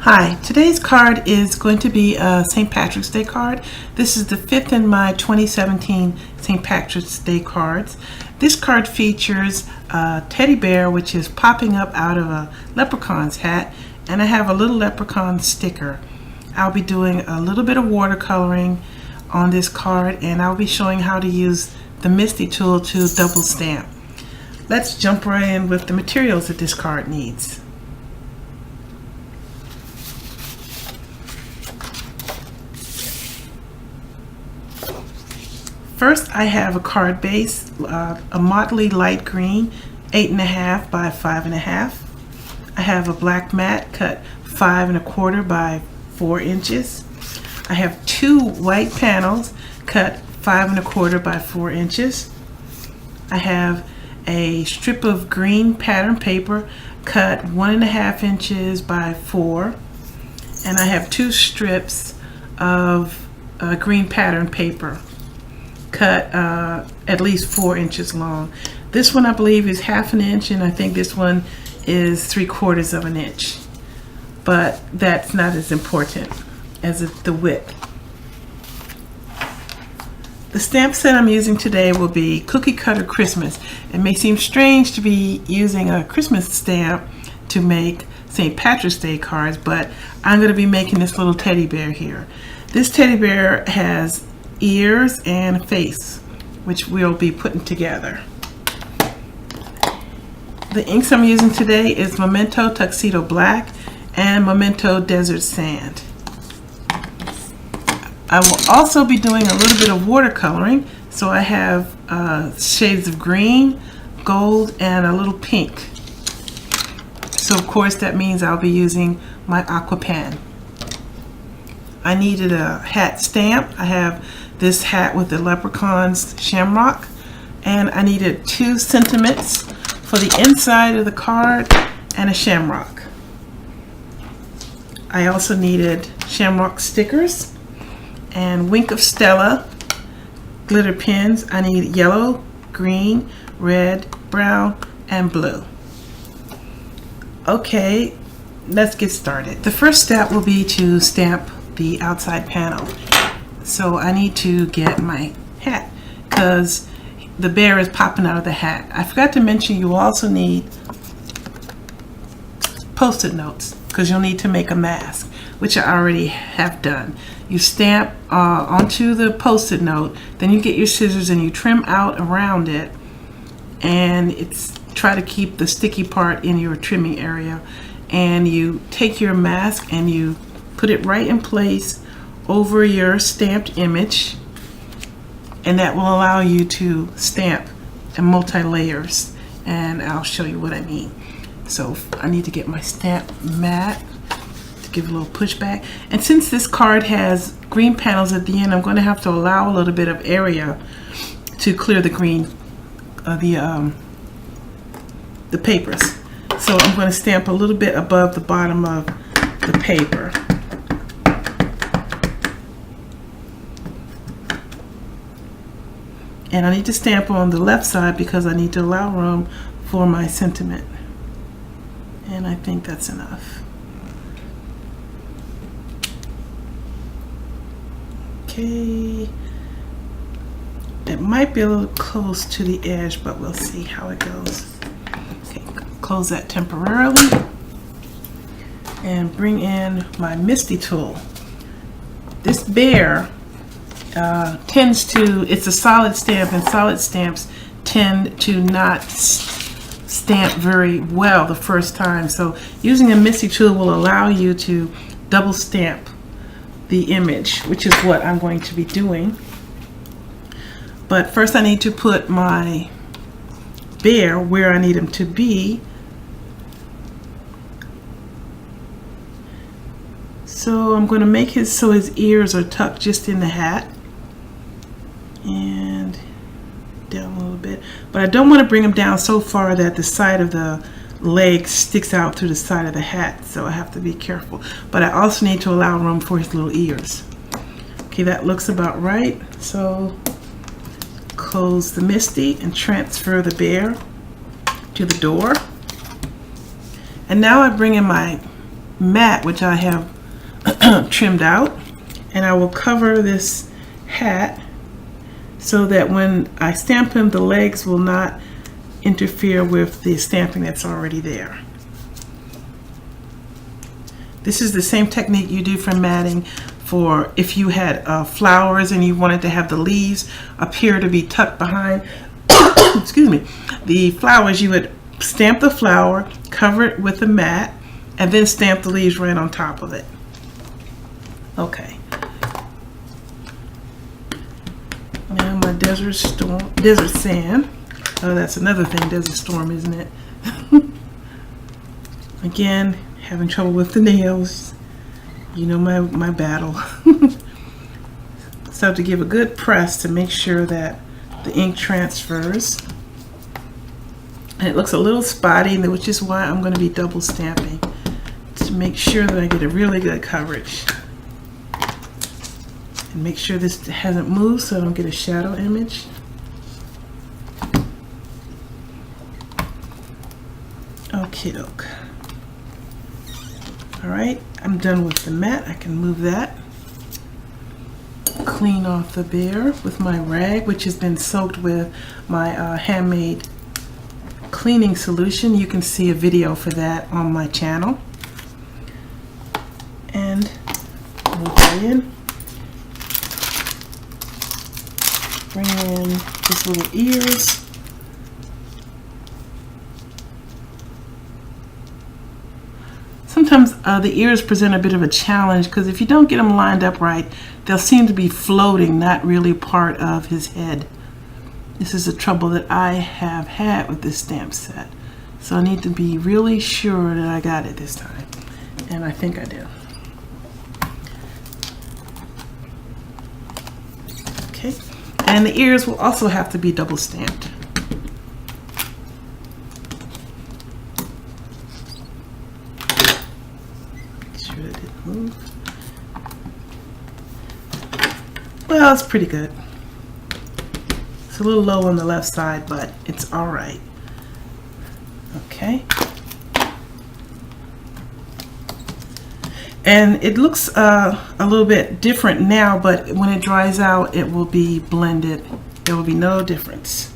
Hi, today's card is going to be a St. Patrick's Day card. This is the fifth in my 2017 St. Patrick's Day cards. This card features a teddy bear which is popping up out of a leprechaun's hat, and I have a little leprechaun sticker. I'll be doing a little bit of watercoloring on this card, and I'll be showing how to use the MISTI tool to double stamp. Let's jump right in with the materials that this card needs. First, I have a card base, a motley light green, 8.5 by 5.5. I have a black mat cut 5 1/4 by 4 inches. I have two white panels cut 5 1/4 by 4 inches. I have a strip of green pattern paper cut 1.5 inches by 4, and I have two strips of green pattern paper cut at least 4 inches long. This one I believe is 1/2 inch, and I think this one is 3/4 of an inch, but that's not as important as the width. The stamp set I'm using today will be Cookie-Cutter Christmas. It may seem strange to be using a Christmas stamp to make St. Patrick's Day cards, but I'm going to be making this little teddy bear here. This teddy bear has ears and face, which we'll be putting together. The inks I'm using today is Memento Tuxedo Black and Memento Desert Sand. I will also be doing a little bit of watercoloring, so I have shades of green, gold, and a little pink. So of course that means I'll be using my aqua pen. I needed a hat stamp. I have this hat with the leprechaun's shamrock, and I needed 2 sentiments for the inside of the card and a shamrock. I also needed shamrock stickers and Wink of Stella glitter pins. I need yellow, green, red, brown, and blue. Okay, let's get started. The first step will be to stamp the outside panel. So I need to get my hat because the bear is popping out of the hat. I forgot to mention you also need Post-it notes because you'll need to make a mask, which I already have done. You stamp onto the Post-it note, then you get your scissors and you trim out around it, and try to keep the sticky part in your trimming area, and you take your mask and you put it right in place over your stamped image, and that will allow you to stamp in multi-layers, and I'll show you what I mean. So I need to get my stamp mat to give a little pushback, and since this card has green panels at the end, I'm going to have to allow a little bit of area to clear the green the papers. So I'm going to stamp a little bit above the bottom of the paper. And I need to stamp on the left side because I need to allow room for my sentiment. And I think that's enough. Okay. It might be a little close to the edge, but we'll see how it goes. Okay, close that temporarily. And bring in my MISTI tool. This bear it's a solid stamp, and solid stamps tend to not stamp very well the first time. So using a MISTI tool will allow you to double stamp the image, which is what I'm going to be doing. But first I need to put my bear where I need him to be. So I'm going to make his ears are tucked just in the hat and down a little bit, but I don't want to bring him down so far that the side of the leg sticks out through the side of the hat, so I have to be careful. But I also need to allow room for his little ears. Okay, that looks about right. So close the MISTI and transfer the bear to the door. And now I bring in my mat, which I have trimmed out, and I will cover this hat so that when I stamp him, the legs will not interfere with the stamping that's already there. This is the same technique you do for matting for if you had flowers and you wanted to have the leaves appear to be tucked behind excuse me, the flowers. You would stamp the flower, cover it with the mat, and then stamp the leaves right on top of it. Okay. Now my desert sand. Oh, that's another thing, desert storm, isn't it? Again, having trouble with the nails. You know my battle. So I have to give a good press to make sure that the ink transfers. And it looks a little spotty, which is why I'm going to be double stamping to make sure that I get a really good coverage. And make sure this hasn't moved so I don't get a shadow image. Okie doke. Alright, I'm done with the mat. I can move that. Clean off the bear with my rag, which has been soaked with my handmade cleaning solution. You can see a video for that on my channel. And move that in. Bring in these little ears. Sometimes the ears present a bit of a challenge because if you don't get them lined up right, they'll seem to be floating, not really part of his head. This is the trouble that I have had with this stamp set. So I need to be really sure that I got it this time. And I think I do. Okay. And the ears will also have to be double stamped. Well, it's pretty good. It's a little low on the left side, but it's all right. Okay. And it looks a little bit different now, but when it dries out, it will be blended. There will be no difference.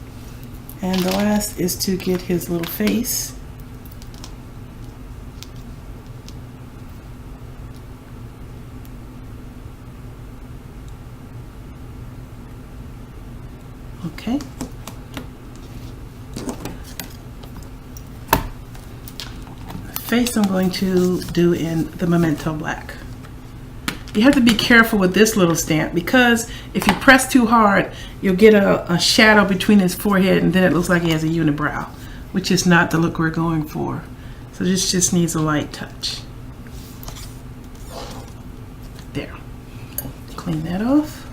And the last is to get his little face. Okay. Face I'm going to do in the Memento black. You have to be careful with this little stamp because if you press too hard, you'll get a shadow between his forehead and then it looks like he has a unibrow, which is not the look we're going for. So this just needs a light touch. There. Clean that off.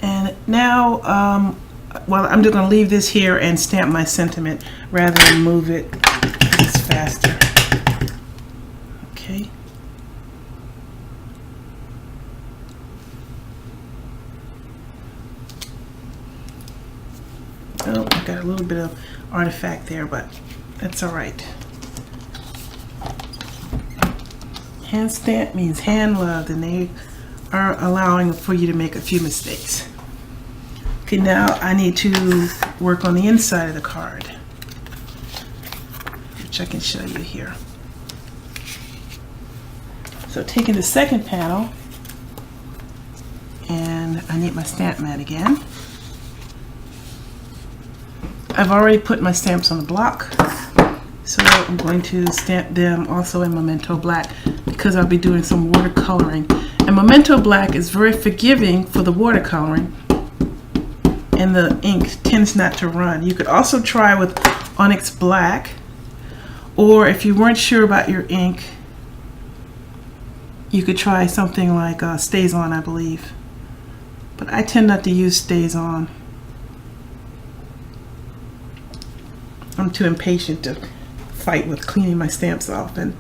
And now, well, I'm just going to leave this here and stamp my sentiment rather than move it. It's faster. Okay. Oh, I got a little bit of artifact there, but that's all right. Hand stamp means hand loved, and they are allowing for you to make a few mistakes. Okay, now I need to work on the inside of the card, which I can show you here. So taking the second panel, and I need my stamp mat again. I've already put my stamps on the block, so I'm going to stamp them also in Memento black because I'll be doing some watercoloring. And Memento black is very forgiving for the watercoloring, and the ink tends not to run. You could also try with Onyx black, or if you weren't sure about your ink, you could try something like Stays On, I believe. But I tend not to use Stays On. I'm too impatient to fight with cleaning my stamps off, and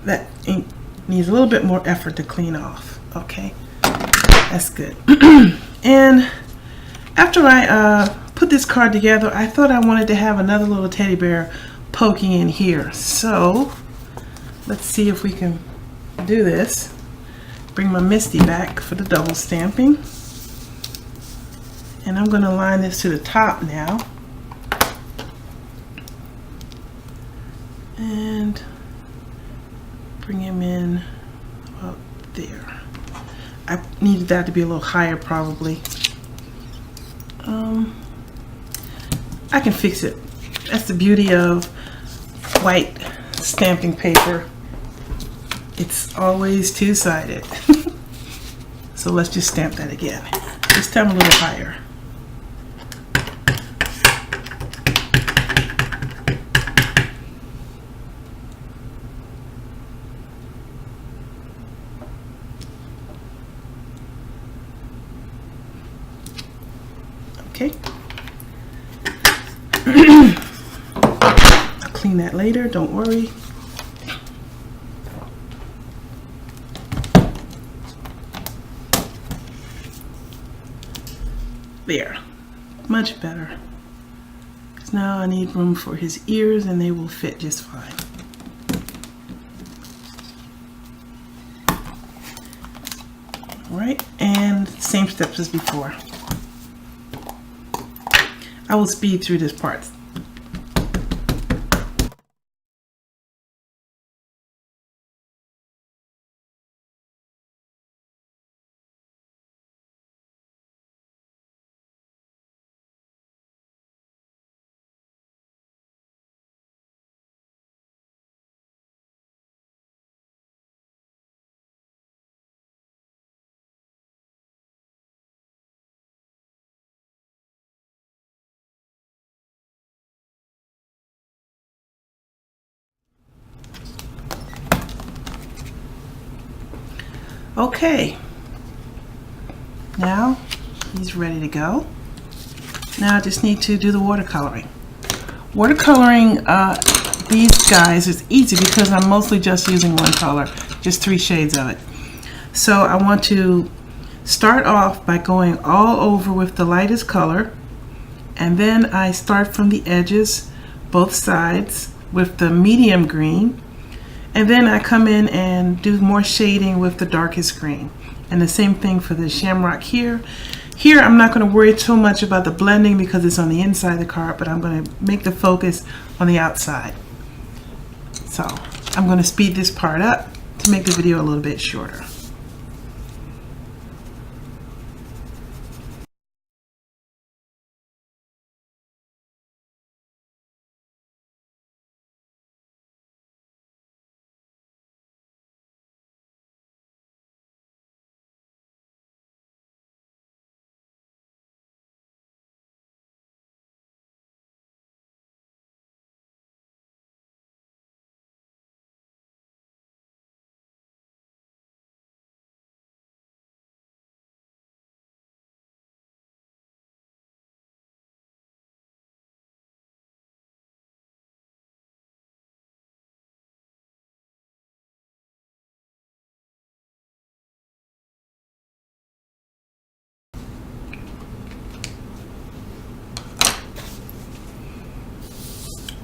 that ink needs a little bit more effort to clean off. Okay, that's good. And after I put this card together, I thought I wanted to have another little teddy bear poking in here. So let's see if we can do this. Bring my MISTI back for the double stamping. And I'm going to line this to the top now. And bring him in about there. I needed that to be a little higher probably. I can fix it. That's the beauty of white stamping paper. It's always two-sided. So let's just stamp that again. This time a little higher. Okay. I'll clean that later, don't worry. There, much better. Because now I need room for his ears and they will fit just fine. All right, and same steps as before. I will speed through this part. Okay, now he's ready to go. Now I just need to do the watercoloring. Watercoloring these guys is easy because I'm mostly just using one color, just 3 shades of it. So I want to start off by going all over with the lightest color, and then I start from the edges, both sides, with the medium green. And then I come in and do more shading with the darkest green. And the same thing for the shamrock here. Here I'm not going to worry too much about the blending because it's on the inside of the card, but I'm going to make the focus on the outside. So I'm going to speed this part up to make the video a little bit shorter.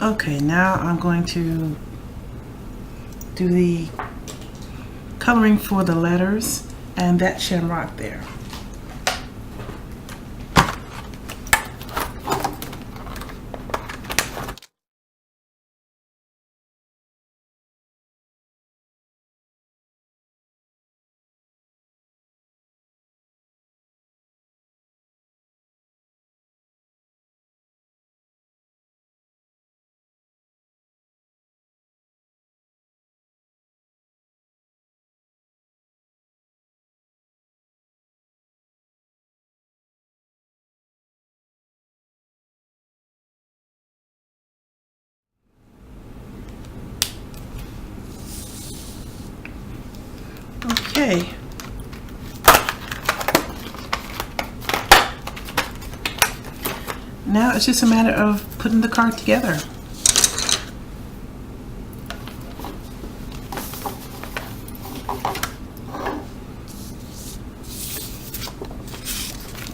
Okay, now I'm going to do the coloring for the letters and that shamrock there. Okay. Now it's just a matter of putting the card together.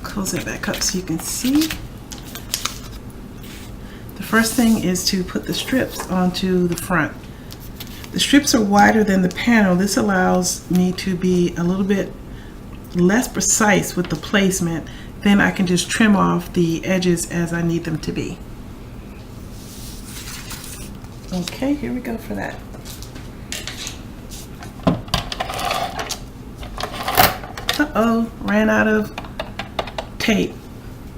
Close it back up so you can see. first thing is to put the strips onto the front. The strips are wider than the panel. This allows me to be a little bit less precise with the placement. Then I can just trim off the edges as I need them to be. Okay, here we go for that. Uh-oh, ran out of tape.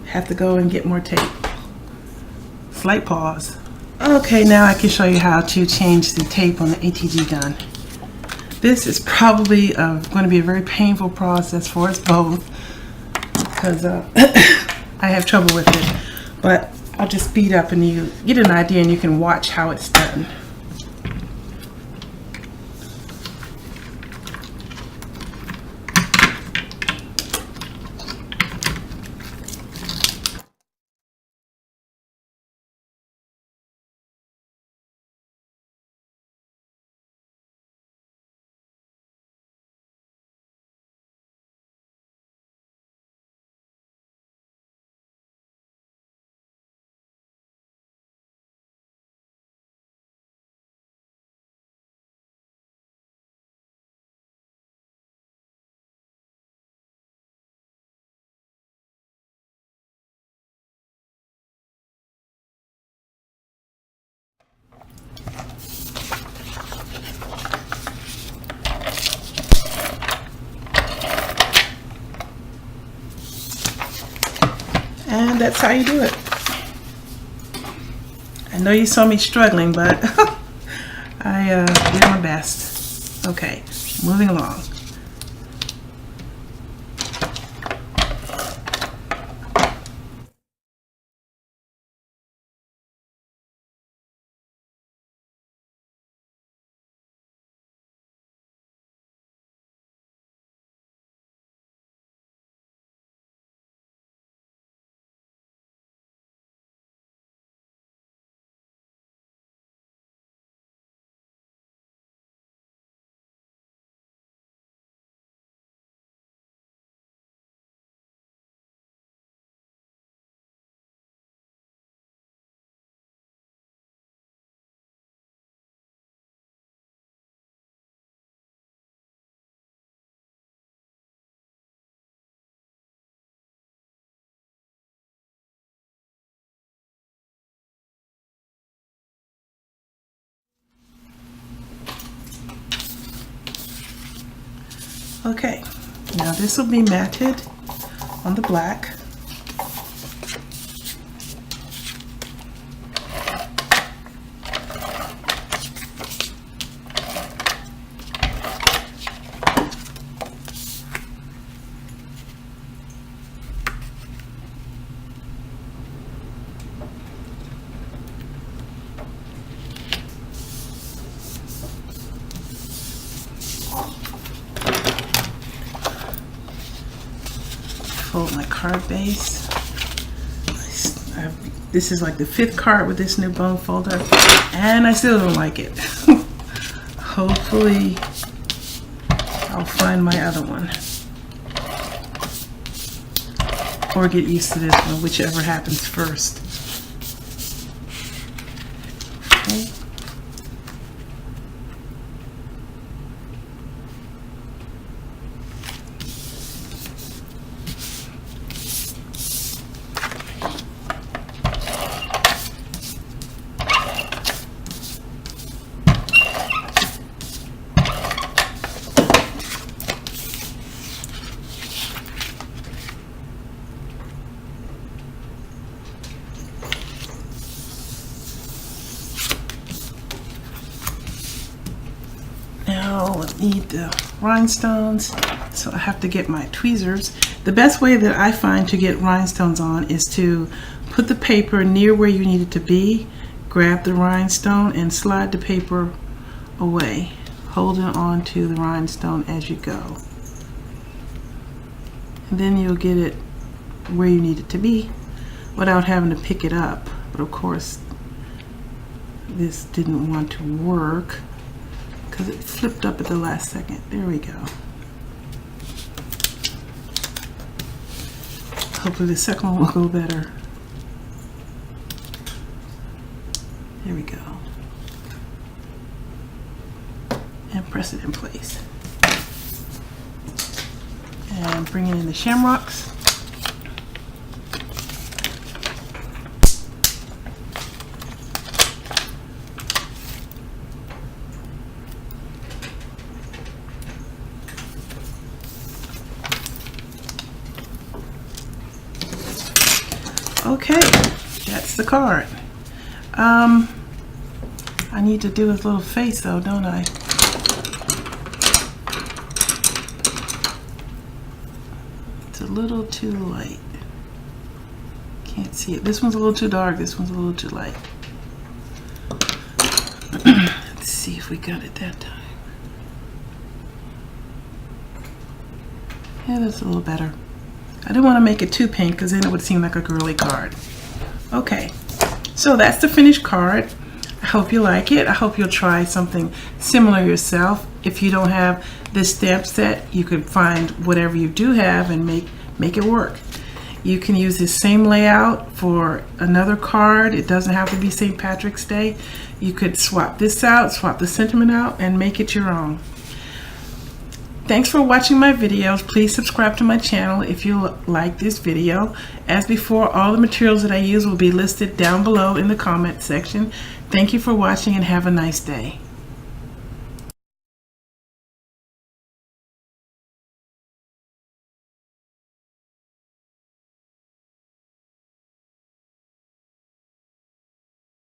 Have to go and get more tape. Slight pause. Okay, now I can show you how to change the tape on the ATG gun. This is probably going to be a very painful process for us both because I have trouble with it. But I'll just speed up and you get an idea and you can watch how it's done. And that's how you do it. I know you saw me struggling, but I did my best. Okay, moving along. Okay, now this will be matted on the black. Fold my card base. This is like the 5th card with this new bone folder, and I still don't like it. Hopefully, I'll find my other one, or get used to this one, whichever happens first. Okay. Now I need the rhinestones, so I have to get my tweezers. The best way that I find to get rhinestones on is to put the paper near where you need it to be, grab the rhinestone and slide the paper away, holding on to the rhinestone as you go. And then you'll get it where you need it to be without having to pick it up. But of course, this didn't want to work because it flipped up at the last second. There we go. Hopefully the second one will go better. Here we go. And press it in place. And bring in the shamrocks. Okay, that's the card. I need to do his little face though, don't I? It's a little too light. Can't see it. This one's a little too dark, this one's a little too light. Let's see if we got it that time. Yeah, that's a little better. I didn't want to make it too pink because then it would seem like a girly card. Okay, so that's the finished card. I hope you like it. I hope you'll try something similar yourself. If you don't have this stamp set, you could find whatever you do have and make it work. You can use this same layout for another card. It doesn't have to be St. Patrick's Day. You could swap this out, swap the sentiment out, and make it your own. Thanks for watching my videos. Please subscribe to my channel if you like this video. As before, all the materials that I use will be listed down below in the comment section. Thank you for watching and have a nice day.